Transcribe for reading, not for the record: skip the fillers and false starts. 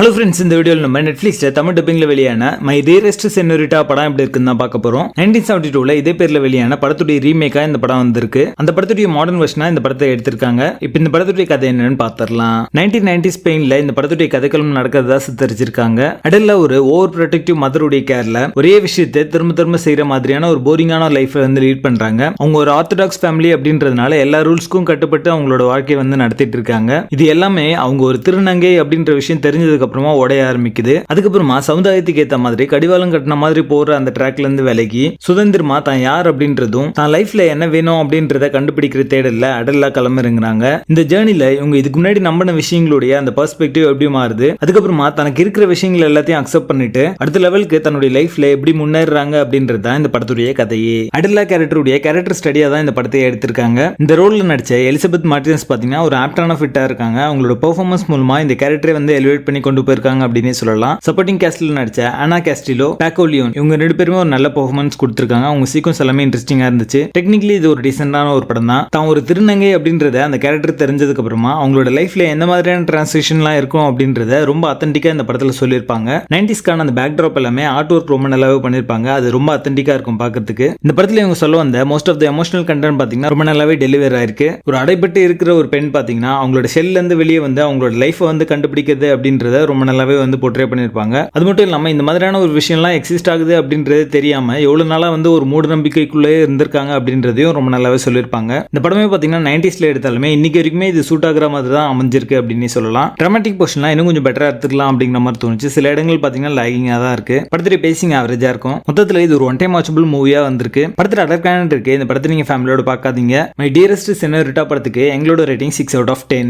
Hello friends, இந்த வீடியோவில் நம்ம நெட்ஃபிளிக்ஸ்ல தமிழ் டப்பிங்ல வெளியான மை டியரஸ்ட் செனோரிட்டா படம் எப்படி இருக்குன்னு தான் பார்க்க போறோம். 1972 இதே பேர்ல வெளியான படத்துடைய ரீமேக்கா இந்த படம் வந்திருக்கு. அந்த படத்துடைய மாடர்ன் வெர்ஷனா இந்த படத்தை எடுத்திருக்காங்க. இப்போ இந்த படத்துடைய கதை என்னன்னு பார்த்துடலாம். 1990s ஸ்பெயின்ல இந்த படத்துடைய கதைக்களம் நடக்கிறதா சித்தரிச்சிருக்காங்க. அடல்ல ஒரு ஓவர் ப்ரொடெக்டிவ் மதருடைய கேர்ல ஒரே விஷயத்தை திரும்ப திரும்ப செய்யற மாதிரியான ஒரு போரிங்கான லைஃப் வந்து லீட் பண்றாங்க. அவங்க ஒரு ஆர்த்தடாக்ஸ் ஃபேமிலி அப்படின்றதுனால எல்லா ரூல்ஸ்க்கும் கட்டுப்பட்டு அவங்களோட வாழ்க்கையை வந்து நடத்திட்டு இருக்காங்க. இது எல்லாமே அவங்க ஒரு திருநங்கை அப்படின்ற விஷயம் தெரிஞ்சதுக்கு அப்புறமா உடைய ஆரம்பிக்குது. அதுக்கப்புறமா சமுதாயத்துக்கு ஏத்த மாதிரி கடிவாளம் கட்டின மாதிரி போற அந்த ட்ராக்ல இருந்து விலகி சுதந்திரமா தான் யார் அப்படின்றதும் தான் லைஃப்ல என்ன வேணும் அப்படின்றத கண்டுபிடிக்கிற தேடல்ல அடல்லா கிளம்பிருங்கிறாங்க. இந்த ஜேர்னில இவங்க இதுக்கு முன்னாடி நம்பின விஷயங்களுடைய அந்த பெர்ஸ்பெக்டிவ் எப்படி மாறுது, அதுக்கப்புறமா தனக்கு இருக்கிற விஷயங்கள் எல்லாத்தையும் அக்செப்ட் பண்ணிட்டு அடுத்த லெவலுக்கு தன்னுடைய லைஃப்ல எப்படி முன்னேறாங்க அப்படின்றது தான் இந்த படத்துடைய கதையே. அடல்லா கேரக்டர் ஸ்டடியா தான் இந்த படத்தை எடுத்திருக்காங்க. இந்த ரோல்ல நடிச்ச எலிசபெத் மார்டினஸ் பாத்தீங்கன்னா ஒரு ஆப்டான ஃபிட்டா இருக்காங்க. அவங்களோட பெர்ஃபார்மன்ஸ் மூலமா இந்த கேரக்டரை வந்து எலிவேட் பண்ணி கொண்டு போயிருக்காங்க அப்படினே சொல்லலாம். சப்போர்ட்டிங் காஸ்ட்ல நடிச்ச ஆனா காஸ்டிலோ, பாக்கோ லியோன் இவங்க ரெண்டு பேருமே ஒரு நல்ல பெர்ஃபார்மன்ஸ் கொடுத்திருக்காங்க. அவங்க சீக்வன்ஸ் எல்லாமே இன்ட்ரெஸ்டிங்கா இருந்துச்சு. டெக்னிக்கலி இது ஒரு டீசென்டான ஒரு படம் தான். தான் ஒரு திருநங்கை அப்படின்றத அந்த கேரக்டர் தெரிஞ்சதுக்கு அப்புறமா அவங்களோட லைஃப்ல எந்த மாதிரியான டிரான்சிஷன்லாம் இருக்கும் அப்படின்றத ரொம்ப அத்தன்டிக்கா இந்த படத்துல சொல்லியிருப்பாங்க. 90ஸ்கான அந்த பேக் டிராப் எல்லாமே ஆர்ட் ஒர்க் ரொம்ப நல்லாவே பண்ணிருப்பாங்க. அது ரொம்ப அத்தன்டிக்கா இருக்கும் பார்க்கிறதுக்கு. இந்த படத்துல இவங்க சொல்ல வந்த most of the emotional content பாத்தீங்கன்னா ரொம்ப நல்லாவே டெலிவர் ஆயிருக்கு. ஒரு அடைபட்டு இருக்கிற ஒரு பெண் பாத்தீங்கன்னா அவங்களோட ஷெல்ல இருந்து வெளியே வந்து அவங்களோட லைஃப் வந்து கண்டுபிடிக்கிறது அப்படின்றத ரொம்ப நல்லாவே வந்து போர்ட்ரே பண்ணிருப்பாங்க. அது மட்டும் இல்லாம இந்த மாதிரியான ஒரு விஷயம்லாம் எக்ஸிஸ்ட் ஆகுது அப்படின்றது தெரியாம எவ்வளவு நாளா வந்து ஒரு மூட நம்பிக்கைக்குள்ளே இருந்திருக்காங்க அப்படின்றதையும் ரொம்ப நல்லாவே சொல்லியிருப்பாங்க. இந்த படமே பாத்தீங்கன்னா 90ஸ்ல எடுத்தாலுமே இன்னைக்கு வரைக்குமே இது சூட் ஆகுற மாதிரி தான் அமைஞ்சிருக்கு அப்படின்னு சொல்லலாம். டிராமாட்டிக் போர்ஷன்லாம் இன்னும் கொஞ்சம் பெட்டரா எடுத்துக்கலாம் அப்படிங்கிற மாதிரி தோணுச்சு. சில இடங்கள் பாத்தீங்கன்னா லாகிங்கா தான் இருக்கு. படத்துடைய பேசிங் ஆவரேஜா இருக்கும். மொத்தத்துல இது ஒரு ஒன் டைம் வாட்சபிள் மூவியா வந்திருக்கு. படத்துல அடர்கான இருக்கு. இந்த படத்தை நீங்க ஃபேமிலியோட பார்க்காதீங்க. மை டியரஸ்ட் செனோரிட்டா படத்துக்கு எங்களோட ரேட்டிங் 6 out of 10.